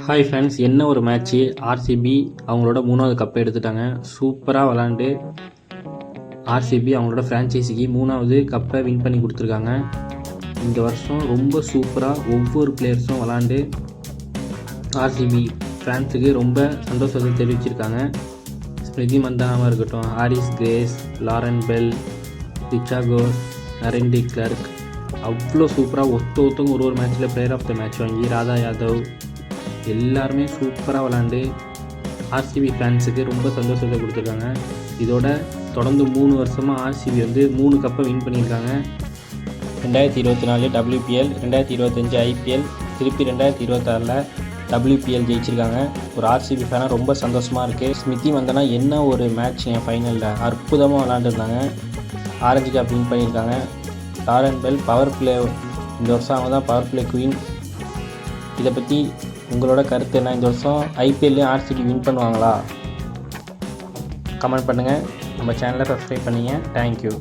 Hi friends, என்ன ஒரு match! RCB அவங்களோட 3வது கப்பை எடுத்துட்டாங்க. சூப்பராக விளாண்டு ஆர்சிபி அவங்களோட ஃப்ரான்ச்சைஸிக்கு 3வது கப்பை வின் பண்ணி கொடுத்துருக்காங்க. இந்த வருஷம் ரொம்ப சூப்பராக ஒவ்வொரு பிளேயர்ஸும் விளாண்டு ஆர்சிபி ஃபேன்ஸுக்கு ரொம்ப சந்தோஷத்தை தெரிவிச்சிருக்காங்க. ஸ்மிருதி மந்தானாவாக இருக்கட்டும், ஹாரிஸ் கிரேஸ், லாரன் பெல், ரிச்சாகோ, நரேன் டி கிளார்க், அவ்வளோ சூப்பராக ஒருத்தவங்க ஒரு மேட்ச்சில் பிளேயர் ஆஃப் த மேட்ச் வாங்கி, ராதா யாதவ் எல்லாருமே சூப்பராக விளாண்டு ஆர்சிபி ஃபேன்ஸுக்கு ரொம்ப சந்தோஷத்தை கொடுத்துருக்காங்க. இதோட தொடர்ந்து 3 வருஷமாக ஆர்சிபி 3 கப்பை வின் பண்ணியிருக்காங்க. 2024 WPL, 2025 IPL, திருப்பி 2026 WPL ஜெயிச்சிருக்காங்க. ஒரு ஆர்சிபி ஃபேனாக ரொம்ப சந்தோஷமாக இருக்குது. ஸ்மிருதி மந்தனா என்ன ஒரு மேட்ச் என் ஃபைனலில் அற்புதமாக விளாண்டுருந்தாங்க. ஆரஞ்சு கேப் வின் பண்ணியிருக்காங்க. லாரன் பெல் பவர் பிளே, இந்த வருஷம் அவங்க தான் பவர் பிளே குவீன். இதை பற்றி உங்களோட கருத்து என்ன? இந்த வருஷம் ஐபிஎல்லையும் ஆர்சிபி வின் பண்ணுவாங்களா? கமெண்ட் பண்ணுங்கள். நம்ம சேனலை சப்ஸ்கிரைப் பண்ணிங்க. தேங்க்யூ.